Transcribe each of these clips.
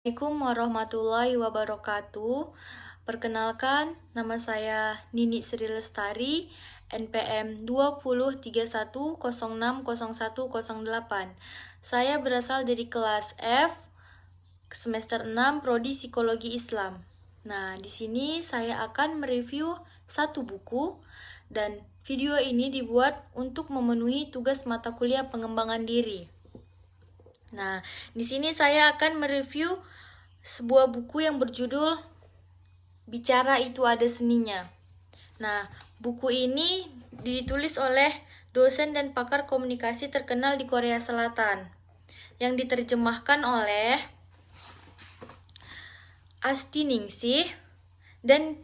Assalamualaikum warahmatullahi wabarakatuh. Perkenalkan, nama saya Nini Sri Lestari, NPM 2031060108. Saya berasal dari kelas F, semester 6, Prodi Psikologi Islam. Nah, di sini saya akan mereview satu buku dan video ini dibuat untuk memenuhi tugas mata kuliah pengembangan diri. Nah, di sini saya akan mereview sebuah buku yang berjudul Bicara Itu Ada Seninya. Nah, buku ini ditulis oleh dosen dan pakar komunikasi terkenal di Korea Selatan yang diterjemahkan oleh Asti Ningsih dan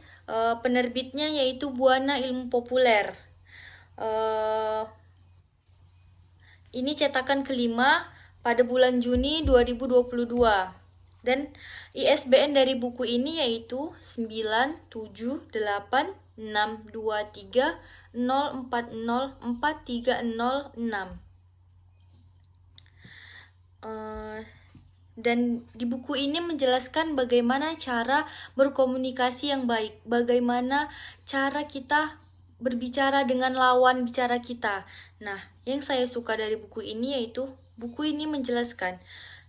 penerbitnya yaitu Buana Ilmu Populer. Ini cetakan kelima pada bulan Juni 2022. Dan ISBN dari buku ini yaitu 9786230404306. Dan di buku ini menjelaskan bagaimana cara berkomunikasi yang baik, bagaimana cara kita berbicara dengan lawan bicara kita. Nah, yang saya suka dari buku ini yaitu buku ini menjelaskan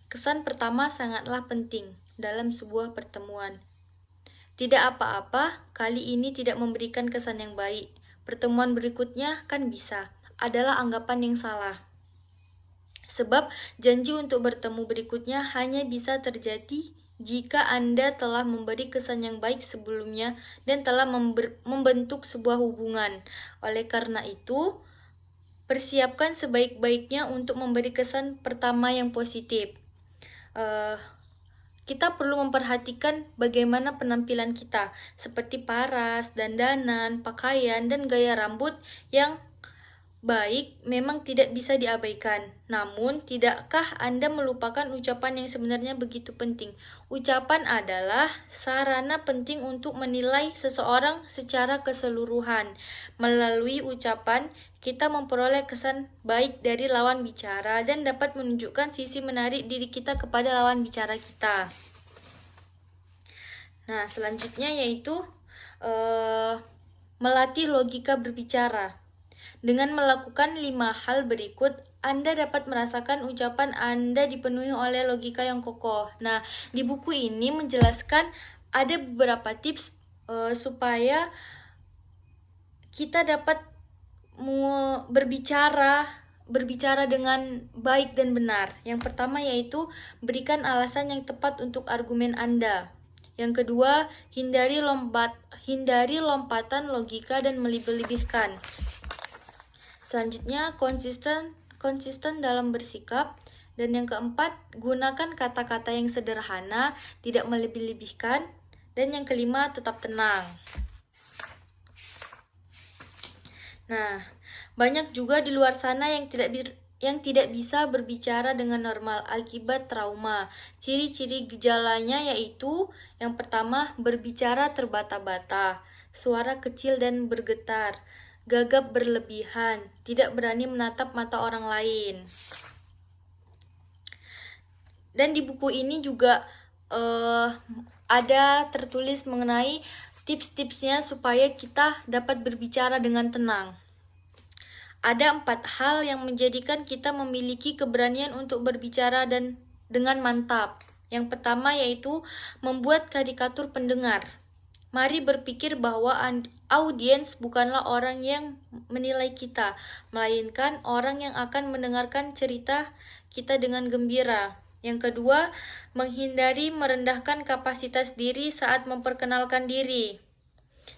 kesan pertama sangatlah penting dalam sebuah pertemuan. Tidak apa-apa, kali ini tidak memberikan kesan yang baik. Pertemuan berikutnya kan bisa. Adalah anggapan yang salah. Sebab janji untuk bertemu berikutnya hanya bisa terjadi jika Anda telah memberi kesan yang baik sebelumnya dan telah membentuk sebuah hubungan. Oleh karena itu, persiapkan sebaik-baiknya untuk memberi kesan pertama yang positif. Kita perlu memperhatikan bagaimana penampilan kita, seperti paras, dandanan, pakaian, dan gaya rambut yang baik memang tidak bisa diabaikan. Namun, tidakkah Anda melupakan ucapan yang sebenarnya begitu penting? Ucapan adalah sarana penting untuk menilai seseorang secara keseluruhan. Melalui ucapan, kita memperoleh kesan baik dari lawan bicara dan dapat menunjukkan sisi menarik diri kita kepada lawan bicara kita. Nah, selanjutnya yaitu melatih logika berbicara. Dengan melakukan 5 hal berikut, Anda dapat merasakan ucapan Anda dipenuhi oleh logika yang kokoh. Nah, di buku ini menjelaskan ada beberapa tips supaya kita dapat berbicara dengan baik dan benar. Yang pertama yaitu berikan alasan yang tepat untuk argumen Anda. Yang kedua, hindari lompatan logika dan melebih-lebihkan. Selanjutnya, konsisten dalam bersikap. Dan yang keempat, gunakan kata-kata yang sederhana, tidak melebih-lebihkan. Dan yang kelima, tetap tenang. Nah, banyak juga di luar sana yang tidak bisa berbicara dengan normal akibat trauma. Ciri-ciri gejalanya yaitu yang pertama, berbicara terbata-bata, suara kecil dan bergetar, gagap berlebihan, tidak berani menatap mata orang lain. Dan di buku ini juga ada tertulis mengenai tips-tipsnya supaya kita dapat berbicara dengan tenang. Ada 4 hal yang menjadikan kita memiliki keberanian untuk berbicara dan dengan mantap. Yang pertama yaitu membuat karikatur pendengar. Mari berpikir bahwa audiens bukanlah orang yang menilai kita, melainkan orang yang akan mendengarkan cerita kita dengan gembira. Yang kedua, menghindari merendahkan kapasitas diri saat memperkenalkan diri.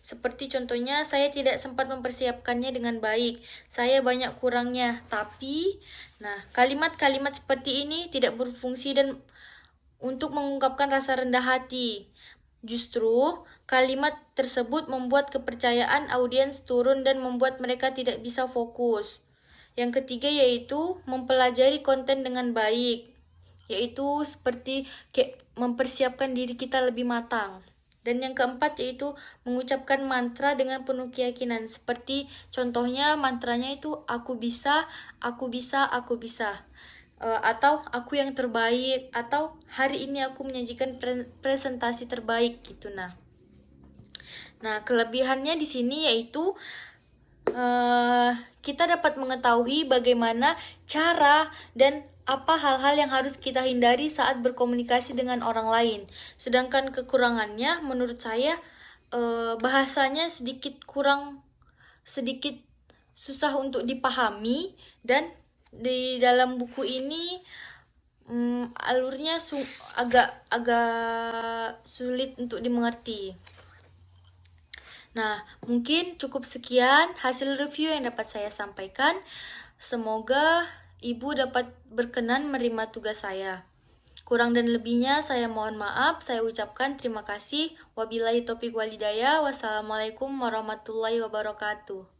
Seperti contohnya, saya tidak sempat mempersiapkannya dengan baik. Saya banyak kurangnya, tapi kalimat-kalimat seperti ini tidak berfungsi dan untuk mengungkapkan rasa rendah hati. Justru, kalimat tersebut membuat kepercayaan audiens turun dan membuat mereka tidak bisa fokus. Yang ketiga yaitu mempelajari konten dengan baik, yaitu seperti mempersiapkan diri kita lebih matang. Dan yang keempat yaitu mengucapkan mantra dengan penuh keyakinan. Seperti contohnya mantranya itu aku bisa, aku bisa, aku bisa. atau aku yang terbaik, atau hari ini aku menyajikan presentasi terbaik gitu. Nah, kelebihannya di sini yaitu kita dapat mengetahui bagaimana cara dan apa hal-hal yang harus kita hindari saat berkomunikasi dengan orang lain. Sedangkan kekurangannya menurut saya bahasanya sedikit susah untuk dipahami, dan di dalam buku ini alurnya agak sulit untuk dimengerti. Nah, mungkin cukup sekian hasil review yang dapat saya sampaikan. Semoga Ibu dapat berkenan menerima tugas saya. Kurang dan lebihnya saya mohon maaf. Saya ucapkan terima kasih. Wabillahi taufiq walhidayah. Wassalamualaikum warahmatullahi wabarakatuh.